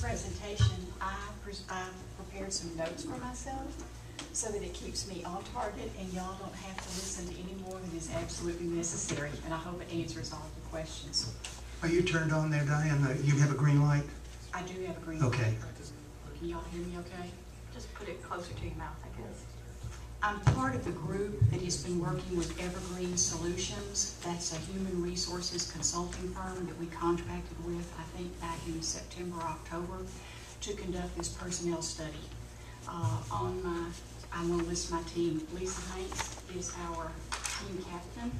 presentation, I prepared some notes for myself so that it keeps me on target and y'all don't have to listen to any more than is absolutely necessary. And I hope it answers all the questions. Are you turned on there, Diane? You have a green light? I do have a green light. Okay. Can y'all hear me okay? Just put it closer to your mouth, I guess. I'm part of the group that has been working with Evergreen Solutions. That's a human resources consulting firm that we contracted with, I think, back in September, October, to conduct this personnel study. I'm going to list my team. Lisa Hanks is our team captain.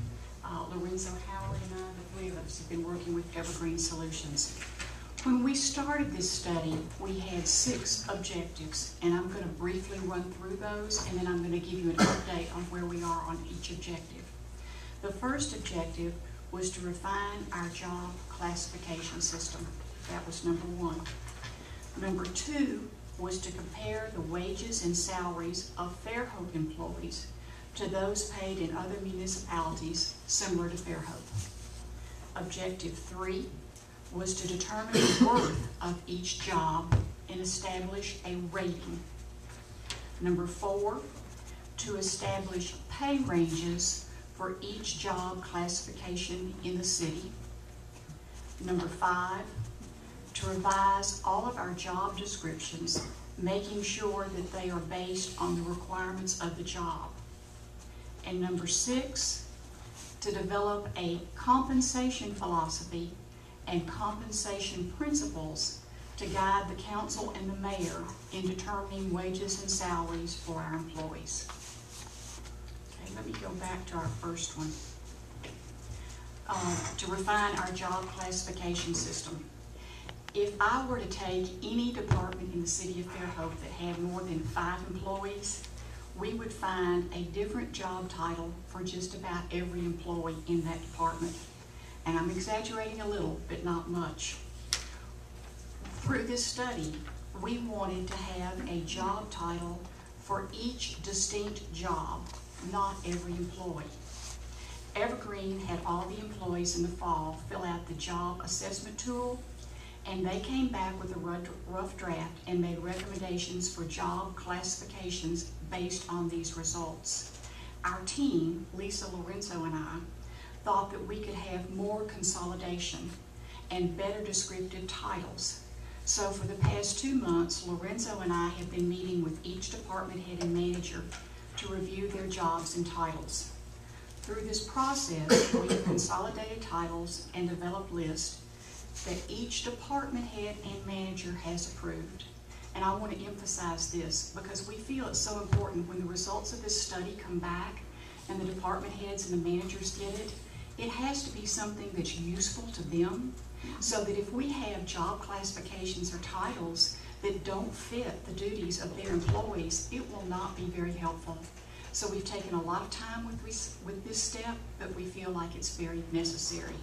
Lorenzo Howard and I, the three of us, have been working with Evergreen Solutions. When we started this study, we had 6 objectives, and I'm going to briefly run through those, and then I'm going to give you an update on where we are on each objective. The first objective was to refine our job classification system. That was number 1. Number 2 was to compare the wages and salaries of Fairhop'e employees to those paid in other municipalities similar to Fairhop'e. Objective 3 was to determine the worth of each job and establish a rating. Number 4, to establish pay ranges for each job classification in the city. Number 5, to revise all of our job descriptions, making sure that they are based on the requirements of the job. And number 6, to develop a compensation philosophy and compensation principles to guide the council and the mayor in determining wages and salaries for our employees. Okay, let me go back to our first one. To refine our job classification system. If I were to take any department in the city of Fairhope that had more than 5 employees, we would find a different job title for just about every employee in that department. And I'm exaggerating a little, but not much. Through this study, we wanted to have a job title for each distinct job, not every employee. Evergreen had all the employees in the fall fill out the job assessment tool, and they came back with a rough draft and made recommendations for job classifications based on these results. Our team, Lisa, Lorenzo, and I, thought that we could have more consolidation and better descriptive titles. So for the past 2 months, Lorenzo and I have been meeting with each department head and manager to review their jobs and titles. Through this process, we have consolidated titles and developed lists that each department head and manager has approved. And I want to emphasize this because we feel it's so important when the results of this study come back and the department heads and the managers get it. It has to be something that's useful to them, so that if we have job classifications or titles that don't fit the duties of their employees, it will not be very helpful. So we've taken a lot of time with this step, but we feel like it's very necessary.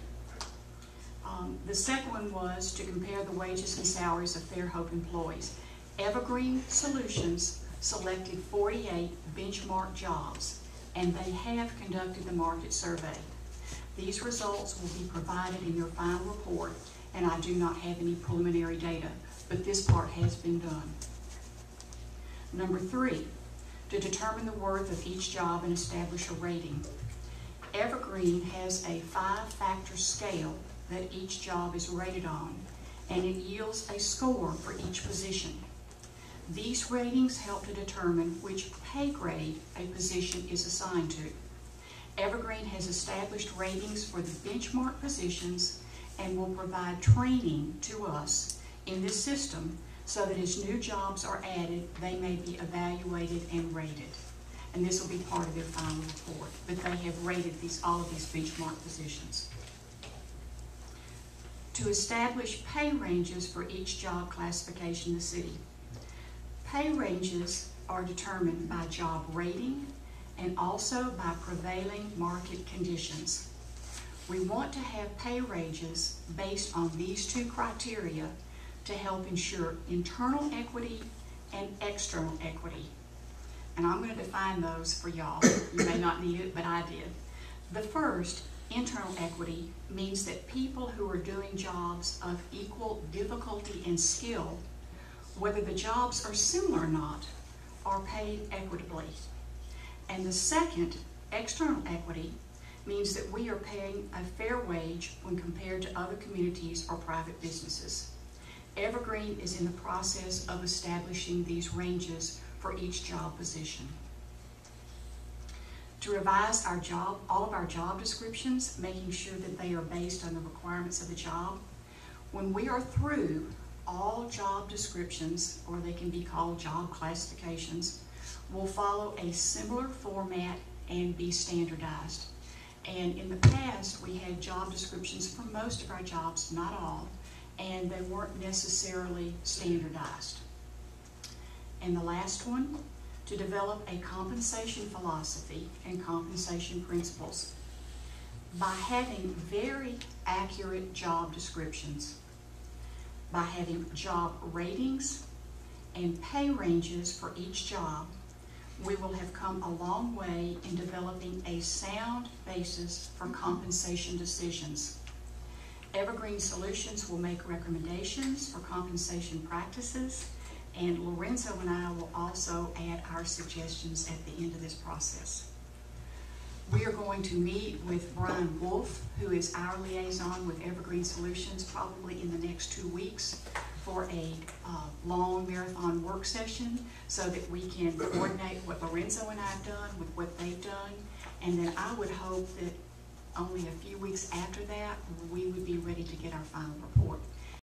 The second one was to compare the wages and salaries of Fairhope employees. Evergreen Solutions selected 48 benchmark jobs, and they have conducted the market survey. These results will be provided in your final report, and I do not have any preliminary data, but this part has been done. Number 3, to determine the worth of each job and establish a rating. Evergreen has a 5-factor scale that each job is rated on, and it yields a score for each position. These ratings help to determine which pay grade a position is assigned to. Evergreen has established ratings for the benchmark positions and will provide training to us in this system so that as new jobs are added, they may be evaluated and rated. And this will be part of their final report, but they have rated all of these benchmark positions. To establish pay ranges for each job classification in the city. Pay ranges are determined by job rating and also by prevailing market conditions. We want to have pay ranges based on these 2 criteria to help ensure internal equity and external equity. And I'm going to define those for y'all. You may not need it, but I did. The first, internal equity, means that people who are doing jobs of equal difficulty and skill whether the jobs are similar or not, are paid equitably. And the second, external equity, means that we are paying a fair wage when compared to other communities or private businesses. Evergreen is in the process of establishing these ranges for each job position. To revise all of our job descriptions, making sure that they are based on the requirements of the job. When we are through, all job descriptions, or they can be called job classifications, will follow a similar format and be standardized. And in the past, we had job descriptions for most of our jobs, not all, and they weren't necessarily standardized. And the last one, to develop a compensation philosophy and compensation principles. By having very accurate job descriptions, by having job ratings and pay ranges for each job, we will have come a long way in developing a sound basis for compensation decisions. Evergreen Solutions will make recommendations for compensation practices, and Lorenzo and I will also add our suggestions at the end of this process. We are going to meet with Brian Wolf, who is our liaison with Evergreen Solutions, probably in the next 2 weeks for a long marathon work session so that we can coordinate what Lorenzo and I have done with what they've done. And then I would hope that only a few weeks after that, we would be ready to get our final report.